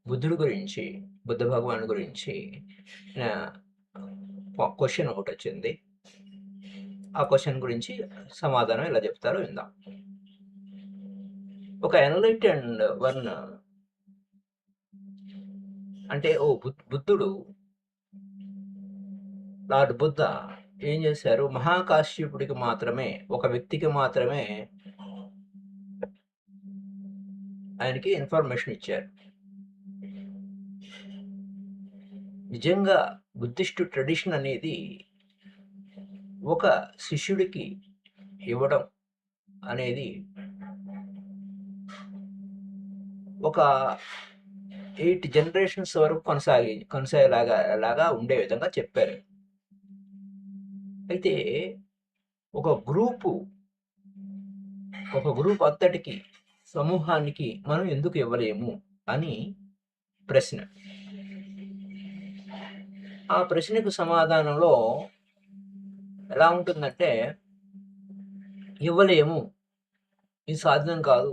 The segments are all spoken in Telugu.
బుద్ధుడి గురించి, బుద్ధ భగవానుడి గురించి ఆహ్, క్వెషన్ ఒకటొచ్చింది. ఆ క్వెషన్ గురించి సమాధానం ఎలా చెప్తారో విందాం. ఒక ఎన్‌లైటెన్డ్ వన్ అంటే ఓ బుద్ధుడు, లార్డ్ బుద్ధ ఏం చేశారు, మహాకాశ్యపుడికి మాత్రమే, ఒక వ్యక్తికి మాత్రమే ఆయనకి ఇన్ఫర్మేషన్ ఇచ్చారు. నిజంగా బుద్ధిస్ట్ ట్రెడిషన్ అనేది ఒక శిష్యుడికి ఇవ్వడం అనేది ఒక 8 జనరేషన్స్ వరకు కొనసాగేలాగా ఉండే విధంగా చెప్పారు. అయితే ఒక గ్రూపు ఒక గ్రూప్ అంతటికి, సమూహానికి మనం ఎందుకు ఇవ్వలేము అని ప్రశ్న. ఆ ప్రశ్నకు సమాధానంలో ఎలా ఉంటుందంటే, ఇవ్వలేము, ఇది సాధ్యం కాదు.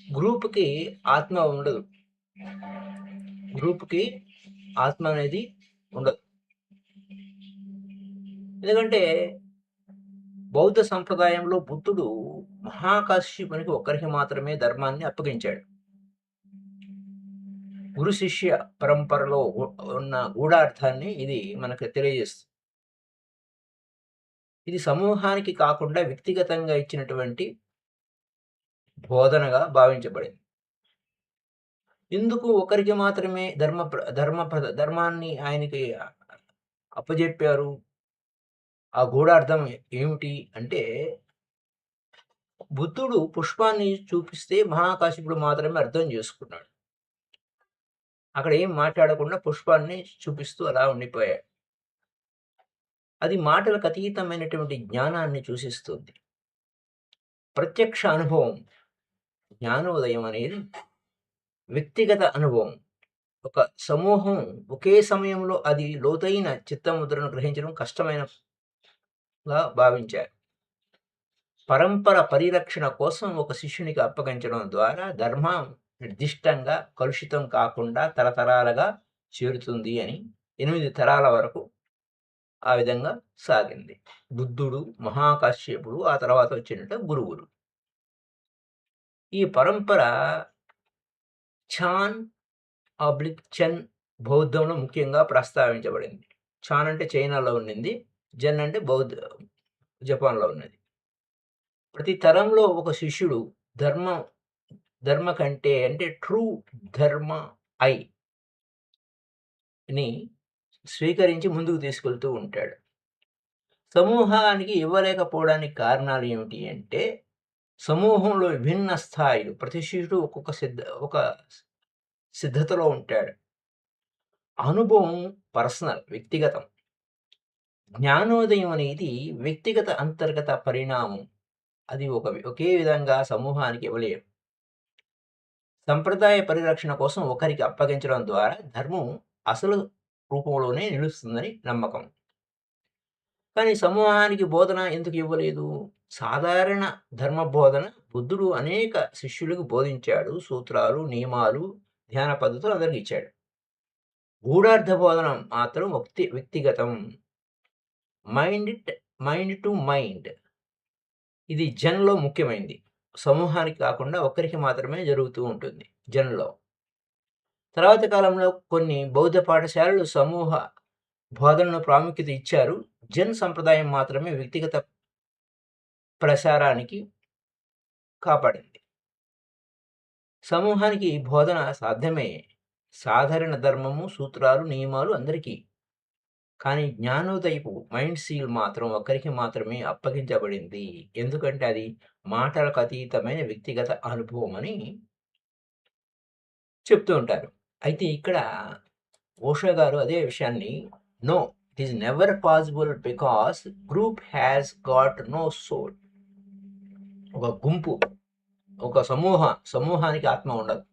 గ్రూప్‌కి ఆత్మ ఉండదు. గ్రూప్‌కి ఆత్మ అనేది ఉండదు. ఎందుకంటే బౌద్ధ సంప్రదాయంలో బుద్ధుడు మహాకాశ్యపునికి ఒక్కరికి మాత్రమే ధర్మాన్ని అప్పగించాడు. గురు శిష్య పరంపరలో ఉన్న గూఢార్థాన్ని ఇది మనకు తెలియజేస్తుంది. ఇది సమూహానికి కాకుండా వ్యక్తిగతంగా ఇచ్చినటువంటి బోధనగా భావించబడింది. ఎందుకు ఒకరికి మాత్రమే ధర్మాన్ని ఆయనకి అప్పజెప్పారు? ఆ గూఢార్థం ఏమిటి అంటే, బుద్ధుడు పుష్పాన్ని చూపిస్తే మహాకాశ్యపుడు మాత్రమే అర్థం చేసుకున్నాడు. అక్కడ ఏం మాట్లాడకుండా పుష్పాన్ని చూపిస్తూ అలా ఉండిపోయాడు. అది మాటలకు అతీతమైనటువంటి జ్ఞానాన్ని సూచిస్తుంది. ప్రత్యక్ష అనుభవం, జ్ఞానోదయం అనేది వ్యక్తిగత అనుభవం. ఒక సమూహం ఒకే సమయంలో అది లోతైన చిత్తముద్రను గ్రహించడం కష్టమైనగా భావించారు. పరంపర పరిరక్షణ కోసం ఒక శిష్యునికి అప్పగించడం ద్వారా ధర్మం నిర్దిష్టంగా కలుషితం కాకుండా తరతరాలుగా చేరుతుంది అని 8 తరాల వరకు ఆ విధంగా సాగింది. బుద్ధుడు, మహాకాశ్యపుడు, ఆ తర్వాత వచ్చినట్టు గురువులు. ఈ పరంపర చాన్ చెన్ బౌద్ధంలో ముఖ్యంగా ప్రస్తావించబడింది. చాన్ అంటే చైనాలో ఉండింది. జెన్ అంటే జపాన్‌లో ఉన్నది. ప్రతి తరంలో ఒక శిష్యుడు ధర్మం ధర్మ కంటే అంటే ట్రూ ధర్మ ఐ ని స్వీకరించి ముందుకు తీసుకెళ్తూ ఉంటాడు. సమూహానికి ఇవ్వలేకపోవడానికి కారణాలు ఏమిటి అంటే, సమూహంలో విభిన్న స్థాయిలు, ప్రతి శిష్యుడు ఒక సిద్ధతలో ఉంటాడు. అనుభవం పర్సనల్, వ్యక్తిగతం. జ్ఞానోదయం అనేది వ్యక్తిగత అంతర్గత పరిణామం. అది ఒకే విధంగా సమూహానికి ఇవ్వలేరు. సంప్రదాయ పరిరక్షణ కోసం ఒకరికి అప్పగించడం ద్వారా ధర్మం అసలు రూపంలోనే నిలుస్తుందని నమ్మకం. కానీ సమూహానికి బోధన ఎందుకు ఇవ్వలేదు? సాధారణ ధర్మ బోధన బుద్ధుడు అనేక శిష్యులకు బోధించాడు. సూత్రాలు, నియమాలు, ధ్యాన పద్ధతులు అందరికి ఇచ్చాడు. గూఢార్థ బోధన మాత్రం వ్యక్తిగతం. Mind mind to mind. ఇది జెన్‌లో ముఖ్యమైనది. సమూహానికి కాకుండా ఒక్కరికి మాత్రమే జరుగుతూ ఉంటుంది జెన్‌లో. తర్వాత కాలంలో కొన్ని బౌద్ధ పాఠశాలలు సమూహ బోధనను ప్రాముఖ్యత ఇచ్చారు. జెన్ సంప్రదాయం మాత్రమే వ్యక్తిగత ప్రసారానికి కాపాడింది. సమూహానికి బోధన సాధ్యమే. సాధారణ ధర్మము, సూత్రాలు, నియమాలు అందరికీ. కానీ జ్ఞానోదయపు మైండ్ సీల్ మాత్రం ఒక్కరికి మాత్రమే అప్పగించబడింది. ఎందుకంటే అది మాటలకు అతీతమైన వ్యక్తిగత అనుభవం అని చెప్తూ ఉంటారు. అయితే ఇక్కడ ఓషో గారు అదే విషయాన్ని, no, it is never possible because group has got no soul. ఒక గుంపు, ఒక సమూహానికి ఆత్మ ఉండదు.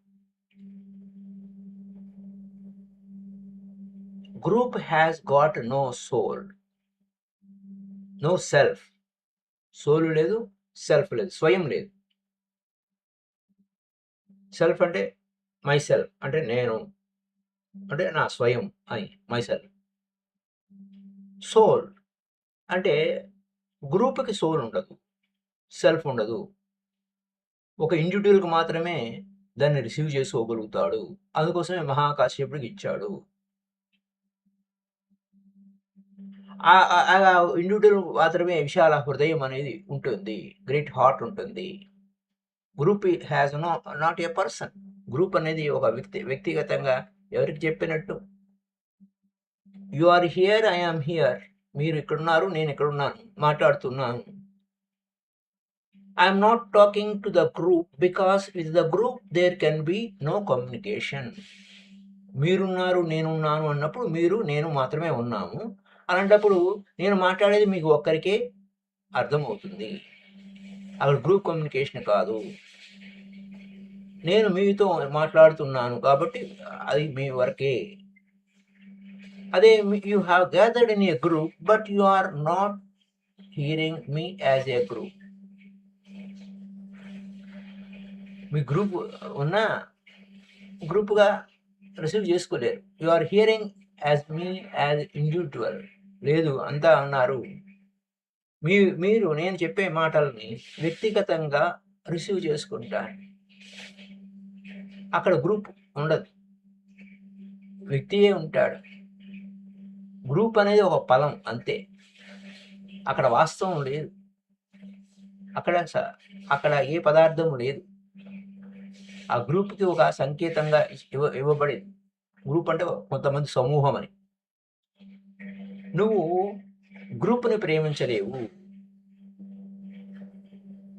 Group has got no soul, no self. Soul లేదు, సెల్ఫ్ లేదు, స్వయం లేదు. సెల్ఫ్ అంటే మైసెల్ఫ్ అంటే నేను, అంటే నా స్వయం అని మైసెల్ఫ్. సోల్ అంటే గ్రూప్‌కి సోల్ ఉండదు. సెల్ఫ్ ఉండదు. ఒక ఇండివిడ్యుయల్‌కి మాత్రమే దాన్ని రిసీవ్ చేసుకోగలుగుతాడు. అందుకోసమే మహాకాశ్యపుడికిచ్చాడు. ఇండివిడ్యుయల్ మాత్రమే విశాల హృదయం అనేది ఉంటుంది. గ్రేట్ హార్ట్ ఉంటుంది. Group has not a person. Group అనేది ఒక వ్యక్తిగతంగా ఎవరికి చెప్పినట్టు? You are here, I am here. మీరు ఇక్కడున్నారు, నేను ఇక్కడున్నాను. మాట్లాడుతున్నాను. I am not talking to the group because with the group there can be no communication. మీరున్నారు, నేనున్నాను అన్నప్పుడు మీరు, నేను మాత్రమే ఉన్నాము. అలాంటప్పుడు నేను మాట్లాడేది మీకు ఒక్కరికే అర్థమవుతుంది. అక్కడ గ్రూప్ కమ్యూనికేషన్ కాదు. నేను మీతో మాట్లాడుతున్నాను కాబట్టి అది మీ వరకే. అదే you have gathered in a group but you are not hearing me as a group. మీ గ్రూప్ ఉన్న గ్రూప్గా రిసీవ్ చేసుకోలేరు. You are hearing as me as individual. లేదు, అంతా అన్నారు. మీరు నేను చెప్పే మాటల్ని వ్యక్తిగతంగా రిసీవ్ చేసుకుంటారు. అక్కడ గ్రూప్ ఉండదు, వ్యక్తియే ఉంటాడు. గ్రూప్ అనేది ఒక పదం అంతే. అక్కడ వాస్తవం లేదు. అక్కడ ఏ పదార్థం లేదు. ఆ గ్రూప్కి ఒక సంకేతంగా ఇవ్వబడింది. గ్రూప్ అంటే కొంతమంది సమూహం అని. నువ్వు గ్రూప్ని ప్రేమించలేవు.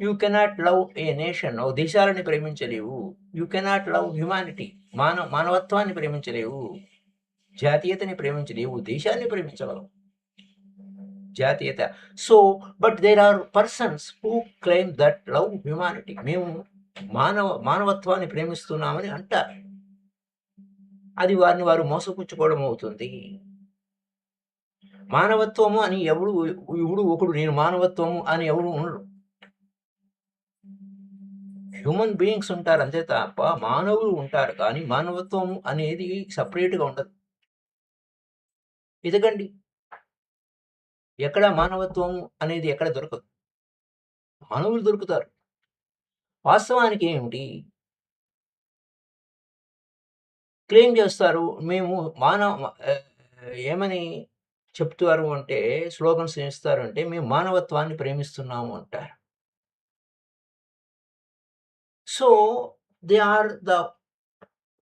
You cannot love a nation. ఓ దేశాలని ప్రేమించలేవు. You cannot love humanity. మానవత్వాన్ని ప్రేమించలేవు. జాతీయతని ప్రేమించలేవు. దేశాన్ని ప్రేమించగలవు, జాతీయత. So but there are persons who claim that love humanity. మేము మానవత్వాన్ని ప్రేమిస్తున్నామని అంటారు. అది వారిని వారు మోసపుచ్చుకోవడం అవుతుంది. మానవత్వము అని ఎవడు ఒకడు నేను మానవత్వము అని ఎవడు ఉండడు. హ్యూమన్ బీయింగ్స్ ఉంటారు అంతే తప్ప మానవులు ఉంటారు, కానీ మానవత్వం అనేది సపరేట్గా ఉండదు. ఎదగండి, ఎక్కడ మానవత్వం అనేది ఎక్కడ దొరకదు. మానవులు దొరుకుతారు. వాస్తవానికి ఏమిటి క్లెయిమ్ చేస్తారు? మేము ఏమని చెప్తారు అంటే, స్లోగన్స్ ఇస్తారు అంటే, మేము మానవత్వాన్ని ప్రేమిస్తున్నాము అంటారు. So they are the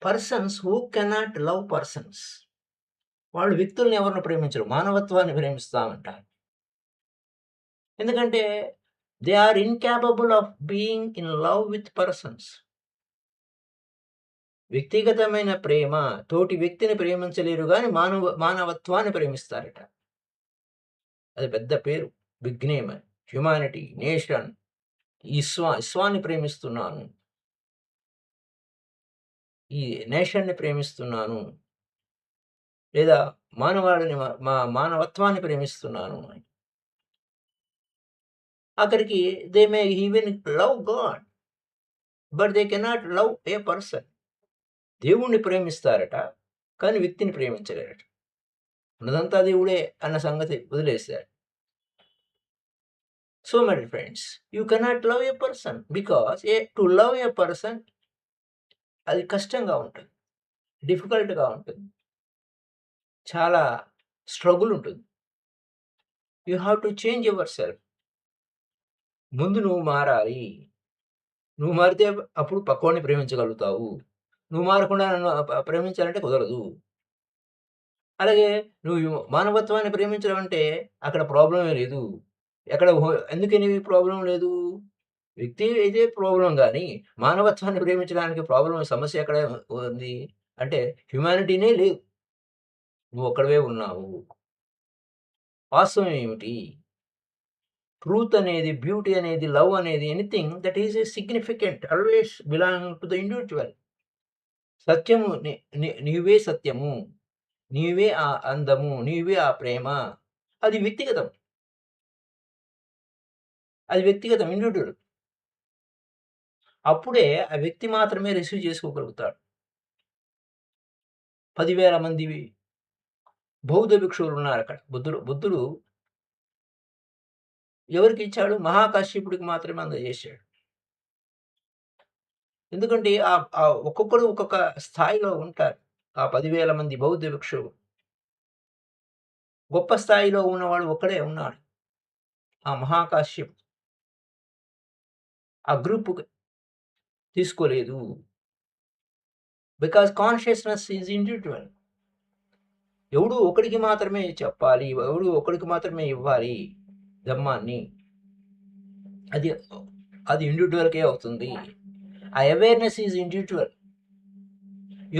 persons who cannot love persons. వాళ్ళు వ్యక్తుల్ని ఎవరిని ప్రేమించరు, మానవత్వాన్ని ప్రేమిస్తామంటారు. ఎందుకంటే they are incapable of being in love with persons. వ్యక్తిగతమైన ప్రేమ తోటి వ్యక్తిని ప్రేమించలేరు, కానీ మానవత్వాన్ని ప్రేమిస్తారట. అది పెద్ద పేరు, బిగ్ నేమ్. హ్యుమానిటీ, నేషన్, విశ్వాన్ని ప్రేమిస్తున్నాను, ఈ నేషన్ని ప్రేమిస్తున్నాను, లేదా మానవాళిని మానవత్వాన్ని ప్రేమిస్తున్నాను. అక్కడికి they may even love God but they cannot love A person. దేవుణ్ణి ప్రేమిస్తారట, కానీ వ్యక్తిని ప్రేమించలేరట. ఉన్నదంతా దేవుడే అన్న సంగతి వదిలేశారు. So my friends, you cannot love A person because to love A person అది కష్టంగా ఉంటుంది, డిఫికల్ట్గా ఉంటుంది, చాలా స్ట్రగుల్ ఉంటుంది. You have to change your self. ముందు నువ్వు మారాలి. నువ్వు మారితే అప్పుడు పక్కోడిని ప్రేమించగలుగుతావు. నువ్వు మారకుండా నన్ను ప్రేమించాలంటే కుదరదు. అలాగే నువ్వు మానవత్వాన్ని ప్రేమించడం అంటే అక్కడ ప్రాబ్లమే లేదు. ఎందుకని ప్రాబ్లమ్ లేదు? వ్యక్తి అయితే ప్రాబ్లమ్ గానీ, మానవత్వాన్ని ప్రేమించడానికి సమస్య ఎక్కడ ఉంది? అంటే హ్యుమానిటీనే లేదు. నువ్వొక్కడివే ఉన్నావు. వాస్తవం ఏమిటి? ట్రూత్ అనేది, బ్యూటీ అనేది, లవ్ అనేది anything that is a significant always belong to the individual. సత్యము నీవే సత్యము. నీవే ఆ అందము. నీవే ఆ ప్రేమ. అది వ్యక్తిగతం. అది వ్యక్తిగతం, ఇండివిడ్యువల్. అప్పుడే ఆ వ్యక్తి మాత్రమే రిసీవ్ చేసుకోగలుగుతాడు. 10,000 మంది బౌద్ధ భిక్షువులు ఉన్నారక్కడ. బుద్ధుడు ఎవరికిచ్చాడు? మహాకాశ్యపుడికి మాత్రమే అందజేశాడు. ఎందుకంటే ఒక్కొక్కడు ఒక్కొక్క స్థాయిలో ఉంటారు. ఆ 10,000 మంది బౌద్ధ భిక్షువు. గొప్ప స్థాయిలో ఉన్నవాడు ఒక్కడే ఉన్నాడు. ఆ మహాకాశ్యప్. ఆ గ్రూప్‌కి తీసుకోలేదు. Because consciousness is individual. ఎవడో ఒకడికి మాత్రమే చెప్పాలి. ఎవడో ఒకడికి మాత్రమే ఇవ్వాలి ధమ్మాన్ని. అది అది ఇండివిడ్యువల్‌కే అవుతుంది. ఆ అవేర్‌నెస్ ఈజ్ ఇండివిడ్యువల్.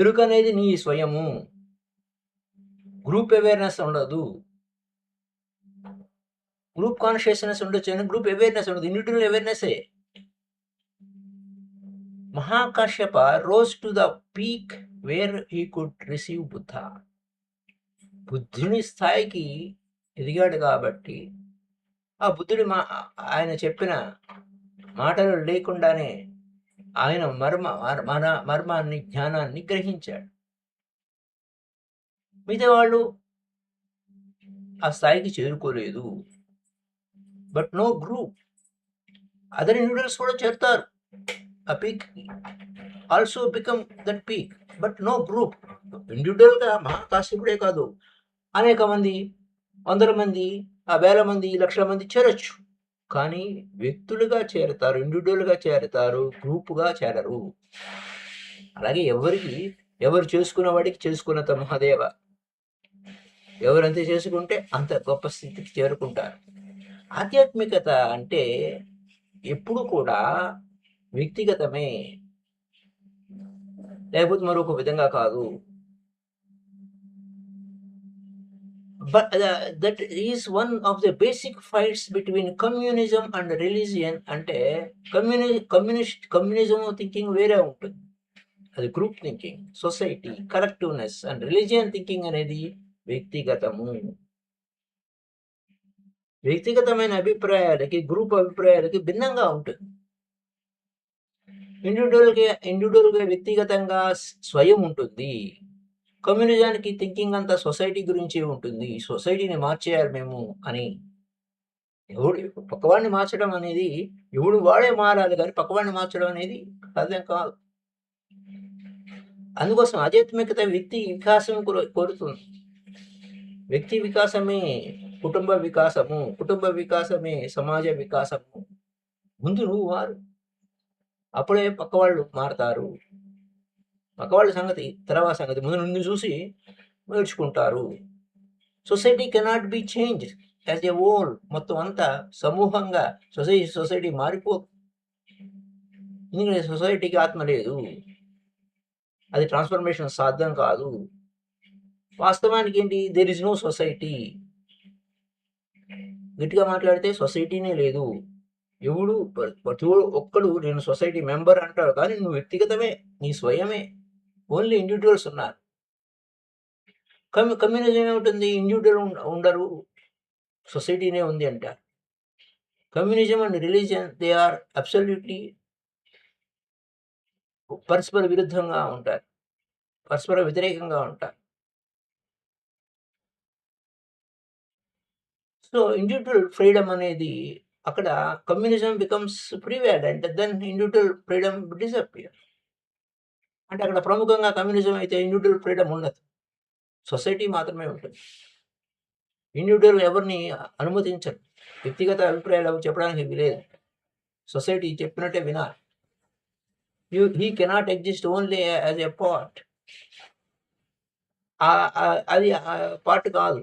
ఎరుకనేది నీ స్వయము. గ్రూప్ అవేర్‌నెస్ ఉండదు. గ్రూప్ కాన్షియస్‌నెస్ ఉండొచ్చు కానీ గ్రూప్ అవేర్‌నెస్ ఉండదు. ఇండివిడ్యువల్ అవేర్‌నెస్సే. Mahakashyapa rose to the peak where he could receive Buddha. బుద్ధుని స్థాయికి ఎదిగాడు కాబట్టి ఆ బుద్ధుడి ఆయన చెప్పిన మాటలు లేకుండానే ఆయన మర్మాన్ని జ్ఞానాన్ని గ్రహించాడు. మిగతా వాళ్ళు ఆ స్థాయికి చేరుకోలేదు. But no group. Other individuals కూడా చేరుతారు ఆ peak. Also become that peak. But no group. ఇండివిజువల్గా మహాకాశ్యపుడే కాదు, అనేక మంది, వందల మంది, వేల మంది, లక్షల మంది చేరొచ్చు. కానీ వ్యక్తులుగా చేరతారు, ఇండివిజువల్గా చేరతారు, గ్రూపుగా చేరరు. అలాగే ఎవరు చేసుకున్న వాడికి చేసుకున్నంత మహాదేవ. ఎవరంత చేసుకుంటే అంత గొప్ప స్థితికి చేరుకుంటారు. ఆధ్యాత్మికత అంటే ఎప్పుడు కూడా వ్యక్తిగతమే, లేకపోతే మరొక విధంగా కాదు. But that is one of the basic fights between communism and religion. అంటే కమ్యూనిజం థింకింగ్ వేరే ఉంటుంది. అది group thinking, society, collectiveness. And religion thinking అనేది వ్యక్తిగతము. వ్యక్తిగతమైన అభిప్రాయాలకి గ్రూప్ అభిప్రాయాలకి భిన్నంగా ఉంటుంది. ఇండివిజువల్గా వ్యక్తిగతంగా స్వయం ఉంటుంది. కమ్యూనిజానికి థింకింగ్ అంతా సొసైటీ గురించి ఉంటుంది. సొసైటీని మార్చేయాలి మేము అని. పక్కవాడిని మార్చడం అనేది ఎవడు వాడే మారాలి, కానీ పక్కవాడిని మార్చడం అనేది సాధ్యం కాదు. అందుకోసం ఆధ్యాత్మికత వ్యక్తి వికాసం కోరుతుంది. వ్యక్తి వికాసమే కుటుంబ వికాసము, కుటుంబ వికాసమే సమాజ వికాసము. ముందు నువ్వు మారు, అప్పుడే పక్కవాళ్ళు మారతారు. పక్కవాళ్ళ సంగతి తర్వాత సంగతి, ముందు నిన్ను చూసి నేర్చుకుంటారు. Society cannot be change as a whole. మొత్తం అంతా సమూహంగా సొసైటీ మారిపోదు. ఎందుకంటే సొసైటీకి ఆత్మ లేదు, అది ట్రాన్స్ఫర్మేషన్ సాధ్యం కాదు. వాస్తవానికి ఏంటి? There is no society. గట్టిగా మాట్లాడితే సొసైటీనే లేదు. ప్రతి ఒక్కడు నేను సొసైటీ మెంబర్ అంటాడు, కానీ నువ్వు వ్యక్తిగతమే, నీ స్వయమే. ఓన్లీ ఇండివిజువల్స్ ఉన్నారు. కమ్యూనిజం ఏముంటుంది? ఇండివిజువల్ ఉండరు, సొసైటీనే ఉంది అంటారు. Communism and religion they are absolutely పరస్పర విరుద్ధంగా ఉంటారు, పరస్పర వ్యతిరేకంగా ఉంటారు. సో ఇండివిజువల్ ఫ్రీడమ్ అనేది అక్కడ communism becomes prevalent, then individual freedom disappear. అంటే అక్కడ ప్రముఖంగా కమ్యూనిజం అయితే ఇండివిజువల్ ఫ్రీడమ్ ఉండదు, సొసైటీ మాత్రమే ఉంటుంది. ఇండివిజువల్ ఎవరిని అనుమతించరు, వ్యక్తిగత అభిప్రాయాలు చెప్పడానికి లేదు. సొసైటీ చెప్పినట్టే వినాలి. He cannot exist only as a part. అది పార్ట్ కాదు.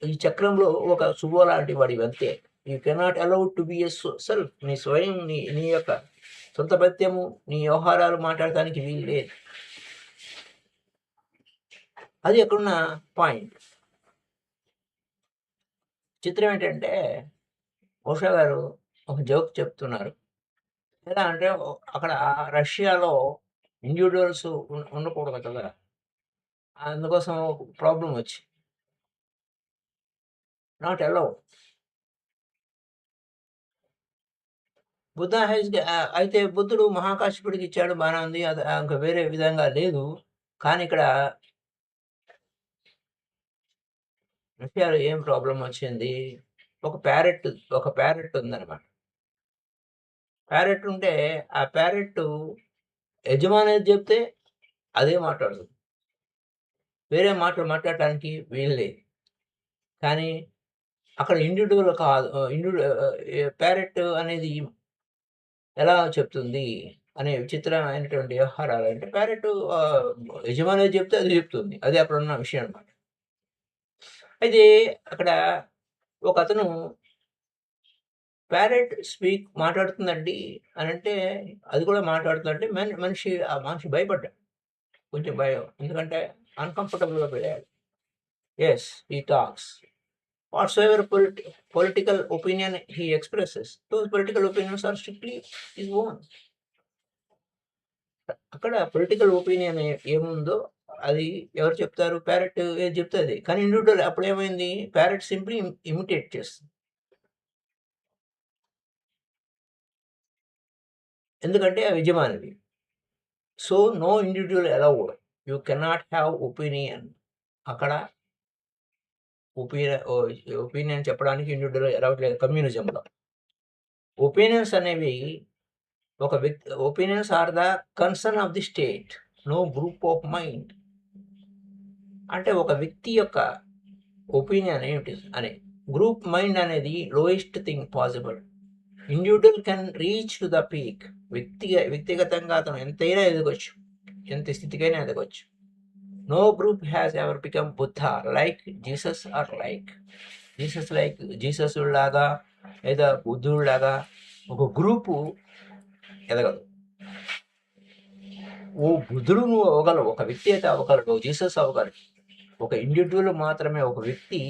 ఈ చక్రంలో ఒక శుభ లాంటి వాడివి అంతే. You cannot allowed to be a self. నీ స్వయం, నీ యొక్క సొంత పత్యము, నీ వ్యవహారాలు మాట్లాడటానికి వీలు లేదు. అది అక్కడున్న పాయింట్. చిత్రం ఏంటంటే ఉషా గారు ఒక జోక్ చెప్తున్నారు. ఎలా అంటే అక్కడ రష్యాలో ఇండివిజువల్స్ ఉండకూడదు కదా, అందుకోసం ప్రాబ్లం వచ్చి నాట్ అలౌడ్. అయితే బుద్ధుడు మహాకాశ్యపుడికి ఇచ్చాడు, బాగానే ఉంది. అది ఇంకా వేరే విధంగా లేదు. కానీ ఇక్కడ రష్యాలో ఏం ప్రాబ్లమ్ వచ్చింది? ఒక ప్యారెట్ ఉందనమాట. ప్యారెట్ ఉంటే, ఆ ప్యారెట్టు యజమాని ఏది చెప్తే అదే మాట్లాడుతుంది. వేరే మాటలు మాట్లాడటానికి వీలు లేదు. కానీ అక్కడ ఇండివిడ్యువల్ కాదు. ప్యారెట్ అనేది ఎలా చెప్తుంది అనే విచిత్రమైనటువంటి వ్యవహారాలంటే ప్యారెట్ యజమాని ఏది చెప్తే అది చెప్తుంది. అది అక్కడున్న విషయం అనమాట. అయితే అక్కడ ఒకతను ప్యారెట్ మాట్లాడుతుందండి అనంటే, అది కూడా మాట్లాడుతుందంటే ఆ మనిషి భయపడ్డాడు. కొంచెం భయం. ఎందుకంటే అన్‌కంఫర్టబుల్‌గా ఫీలయ్యాడు. Yes. He talks. Whatsoever political opinion he expresses. Those political opinions are strictly his own. అక్కడ పొలిటికల్ ఒపీనియన్ ఏముందో అది ఎవరు చెప్తారు? ప్యారెట్ ఏది చెప్తే అది. కానీ ఇండివిడ్యువల్ అప్పుడేమైంది? ప్యారెట్ సింప్లీ ఇమిటేట్ చేస్తుంది. ఎందుకంటే అవి యజమానివి. So, no individual allowed. You cannot have opinion. అక్కడ ఒపీనియన్ చెప్పడానికి ఇండివిడ్యువల్ అలౌడ్ లేదు కమ్యూనిజంలో. ఒపీనియన్స్ అనేవి opinions are the concern of the state. No group of mind. అంటే ఒక వ్యక్తి యొక్క ఒపీనియన్ ఏమిటి అని. గ్రూప్ మైండ్ అనేది lowest thing possible. Individual can reach to the peak. వ్యక్తిగతంగా అతను ఎంతైనా ఎదగొచ్చు. ఎంత స్థితికైనా ఎదగొచ్చు. No group has ever become Buddha like Jesus or like Jesus లాగా లేదా బుద్ధుడిలాగా ఒక గ్రూపు ఎదగదు. ఓ బుద్ధుడు నువ్వు అవ్వగలవు, ఒక వ్యక్తి అయితే అవ్వగలడు, జీసస్ అవ్వగలడు. ఒక ఇండివిజువల్ మాత్రమే, ఒక వ్యక్తి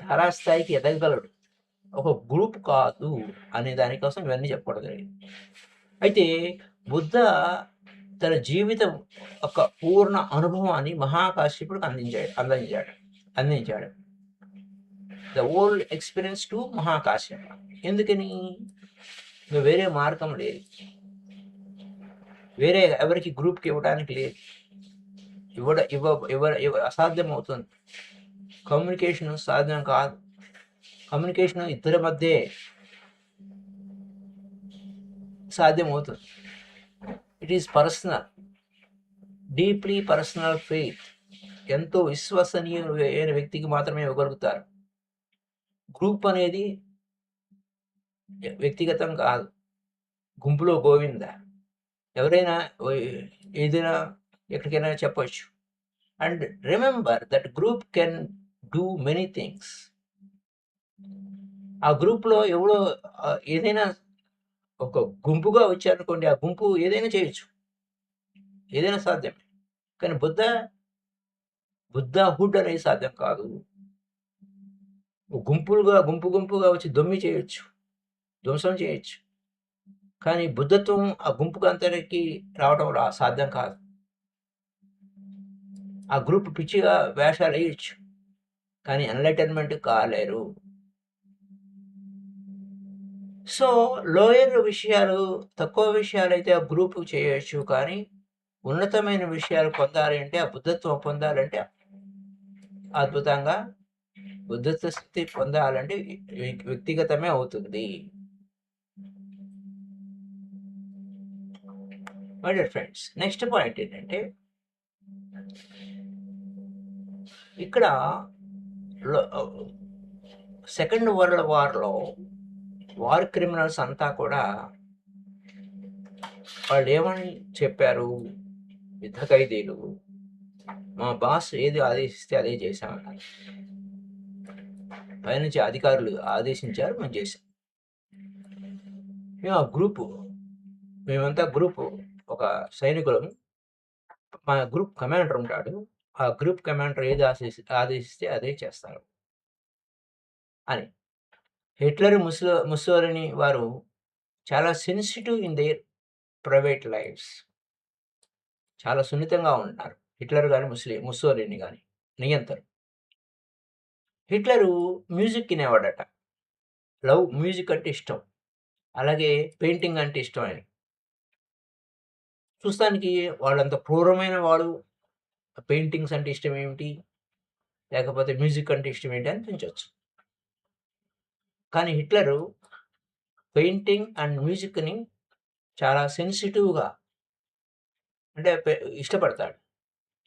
తారాస్థాయికి ఎదగగలడు, ఒక గ్రూప్ కాదు అనే దానికోసం ఇవన్నీ చెప్పకూడదు. అయితే బుద్ధ తన జీవితం ఒక పూర్ణ అనుభవాన్ని మహాకాశ్యపుడికి అందించాడు. The old experience to Mahakashyapa. ఎందుకని? ఇంకా వేరే మార్గం లేదు, వేరే ఎవరికి గ్రూప్కి ఇవ్వడానికి లేదు. అసాధ్యం అవుతుంది. కమ్యూనికేషన్ సాధ్యం కాదు. కమ్యూనికేషన్ ఇద్దరి మధ్య సాధ్యమవుతుంది. It is personal, deeply personal faith. ఎంతో విశ్వసనీయమైన వ్యక్తికి మాత్రమే ఇవ్వగలుగుతారు. గ్రూప్ అనేది వ్యక్తిగతం కాదు, గుంపులో గోవింద. ఎవరైనా ఏదైనా ఎక్కడికైనా చెప్పొచ్చు. And remember that group can do many things. ఆ గ్రూప్లో ఎవడో ఏదైనా ఒక గుంపుగా వచ్చారనుకోండి, ఆ గుంపు ఏదైనా చేయొచ్చు, ఏదైనా సాధ్యం. కానీ బుద్ధహుడ్ అనేది సాధ్యం కాదు. గుంపుగా వచ్చి ధ్వంసం చేయొచ్చు. కానీ బుద్ధత్వం ఆ గుంపుకు అంతరికి రావడం సాధ్యం కాదు. ఆ గ్రూప్ పిచ్చిగా వేషాలు వేయచ్చు, కానీ ఎన్లైటన్మెంట్ కాలేరు. సో లోయర్ విషయాలు, తక్కువ విషయాలు అయితే ఆ గ్రూప్ చేయొచ్చు, కానీ ఉన్నతమైన విషయాలు పొందాలి అంటే, ఆ బుద్ధత్వం పొందాలంటే, అద్భుతంగా బుద్ధత్వ స్థితి పొందాలంటే వ్యక్తిగతమే అవుతుంది. My dear friends, next point ఏంటంటే, ఇక్కడ సెకండ్ వరల్డ్ వార్లో వార్ క్రిమినల్స్ అంతా కూడా వాళ్ళు ఏమని చెప్పారు? యుద్ధ ఖైదీలు, మా బాస్ ఏది ఆదేశిస్తే అదే చేశామన్నారు. పైనుంచి అధికారులు ఆదేశించారు, మేము చేసాం. మేమంతా గ్రూపు ఒక సైనికులం. మా గ్రూప్ కమాండర్ ఉంటాడు. ఆ గ్రూప్ కమాండర్ ఏది ఆదేశిస్తే అదే చేస్తారు అని. హిట్లర్, ముస్సోలిని వారు చాలా sensitive in their private lives. చాలా సున్నితంగా ఉన్నారు హిట్లర్ కానీ, ముస్సోలిని కానీ. నియంతరు. హిట్లరు మ్యూజిక్ వినేవాడట. మ్యూజిక్ అంటే ఇష్టం. అలాగే పెయింటింగ్ అంటే ఇష్టం ఆయన. చూస్తానికి వాళ్ళంత క్రూరమైన వాడు. పెయింటింగ్స్ అంటే ఇష్టం ఏమిటి? లేకపోతే మ్యూజిక్ అంటే ఇష్టం ఏంటి అనిపించొచ్చు. కానీ హిట్లరు పెయింటింగ్ అండ్ మ్యూజిక్‌ని చాలా సెన్సిటివ్‌గా అంటే ఇష్టపడతాడు.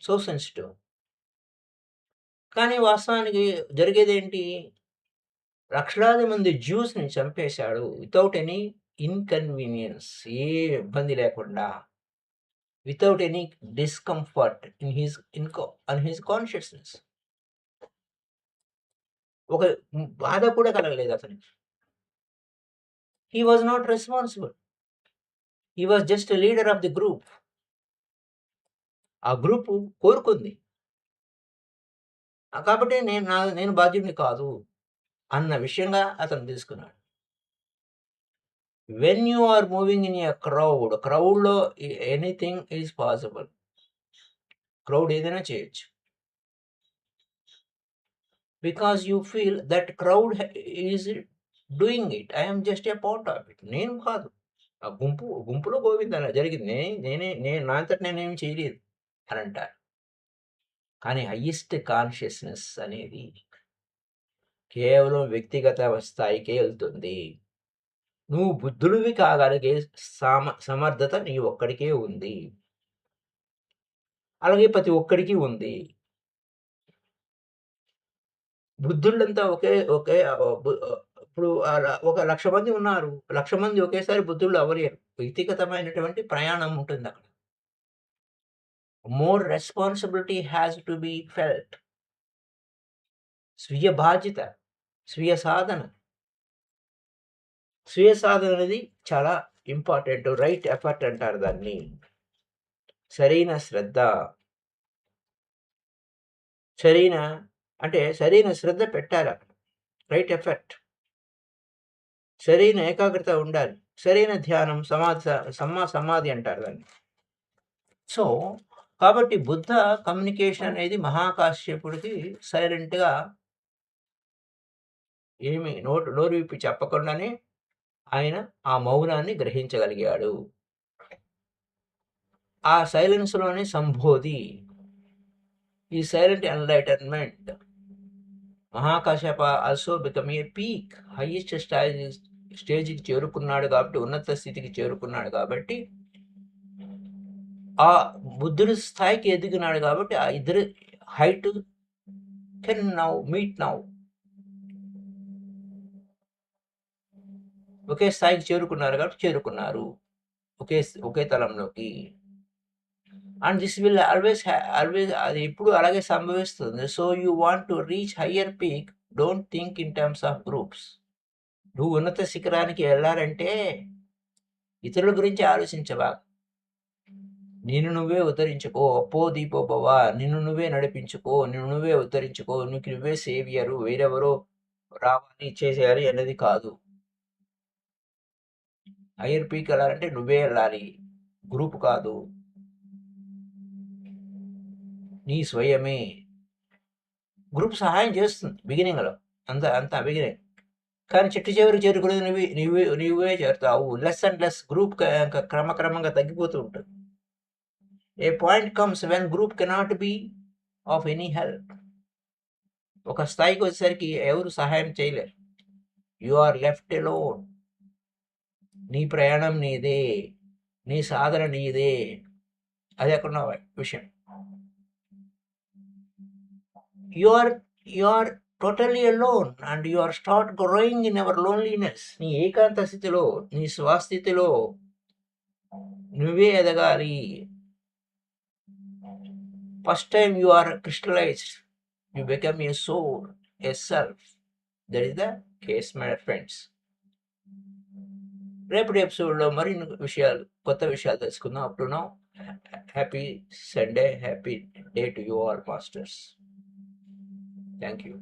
So sensitive. కానీ వాస్తవానికి జరిగేదేంటి? లక్షలాది మంది జ్యూస్‌ని చంపేశాడు. Without any inconvenience. ఏ ఇబ్బంది లేకుండా. Without any discomfort on his consciousness. ఒక బాధ కూడా కలగలేదు అతనికి. He was not responsible. He was just a leader of the group. ఆ గ్రూపు కోరుకుంది. కాబట్టి నేను బాధ్యుడిని కాదు అన్న విషయంగా అతను తీసుకున్నాడు. When you are moving in a క్రౌడ్‌లో ఎనీథింగ్ ఈజ్ పాసిబుల్. క్రౌడ్ ఏదైనా చేయొచ్చు. Because you feel that crowd is doing it. I am just a part of it. నేను కాదు. ఆ గుంపులో గోవింద జరిగింది. నా అంతట నేనేమి చేయలేదు అని అంటారు. కానీ హైయెస్ట్ కాన్షియస్‌నెస్ అనేది కేవలం వ్యక్తిగత స్థాయికే వెళ్తుంది. నువ్వు బుద్ధుడివి కాగలిగే సమర్థత నీ ఒక్కడికే ఉంది. అలాగే ప్రతి ఒక్కడికి ఉంది. బుద్ధుళ్ళంతా ఒకే ఒకే ఇప్పుడు ఒక 1,00,000 మంది ఉన్నారు. 1,00,000 మంది ఒకేసారి బుద్ధుళ్ళు అవ్వలేరు. వ్యక్తిగతమైనటువంటి ప్రయాణం ఉంటుందక్కడ. More responsibility has to be felt. స్వీయ బాధ్యత, స్వీయ సాధన. స్వీయ సాధన అనేది చాలా ఇంపార్టెంట్. రైట్ ఎఫర్ట్ అంటారు దాన్ని. సరైన శ్రద్ధ. సరైన శ్రద్ధ పెట్టాలక్కడ. Right effort. సరైన ఏకాగ్రత ఉండాలి. సరైన ధ్యానం, సమాధి అంటారు దాన్ని. సో, కాబట్టి బుద్ధ కమ్యూనికేషన్ అనేది మహాకాశ్యపుడికి సైలెంట్‌గా ఏమి నోరు విప్పి చెప్పకుండానే ఆయన ఆ మౌనాన్ని గ్రహించగలిగాడు. ఆ సైలెన్స్‌లోనే సంబోధి. ఈ silent enlightenment. Mahakashyapa also become a peak. Highest స్టేజ్‌కి చేరుకున్నాడు కాబట్టి, ఉన్నత స్థితికి చేరుకున్నాడు కాబట్టి, ఆ బుద్ధుడి స్థాయికి ఎదిగినాడు కాబట్టి, ఆ ఇద్దరు height can now meet now. ఒకే స్థాయికి చేరుకున్నారు కాబట్టి చేరుకున్నారు. ఒకే తలంలోకి. అండ్ దిస్ విల్ ఆల్వేస్ అది ఎప్పుడు అలాగే సంభవిస్తుంది. So you want to reach higher peak, don't think in terms of groups. నువ్వు ఉన్నత శిఖరానికి వెళ్ళాలంటే ఇతరుల గురించి ఆలోచించవా. నిన్ను నువ్వే ఉద్ధరించుకో. అప్పో దీపో భవ. నిన్ను నువ్వే నడిపించుకో. నిన్ను నువ్వే ఉద్ధరించుకో. నీకు నువ్వే సేవియరు. వేరెవరో రావాలి చేసేయాలి అన్నది కాదు. హయ్యర్ పీక్ వెళ్ళాలంటే నువ్వే వెళ్ళాలి. గ్రూప్ కాదు. నీ స్వయమే. గ్రూప్ సహాయం చేస్తుంది బిగినింగ్‌లో. అంతా బిగినింగ్. కానీ చిట్ట చివరికి చేరుకునేది నువ్వే చేరుతావు. లెస్ అండ్ లెస్ గ్రూప్ క్రమక్రమంగా తగ్గిపోతూ ఉంటుంది. A point comes when group cannot be of any help. ఒక స్థాయికి వచ్చేసరికి ఎవరు సహాయం చేయలేరు. You are left alone. నీ ప్రయాణం నీదే. నీ సాధన నీదే. అది అక్కడ విషయం. You are totally alone and you are start growing in our loneliness. నీ ఏకాంత స్థితిలో, నీ స్వస్థితిలో నువ్వే ఎదగాలి. First time you are crystallized. You become a soul, a self. That is the case my friends. రేపటి ఎపిసోడ్లో మరిన్ని కొత్త విషయాలు తెలుసుకుందాం. Up to now, happy Sunday, happy day to you all masters. Thank you.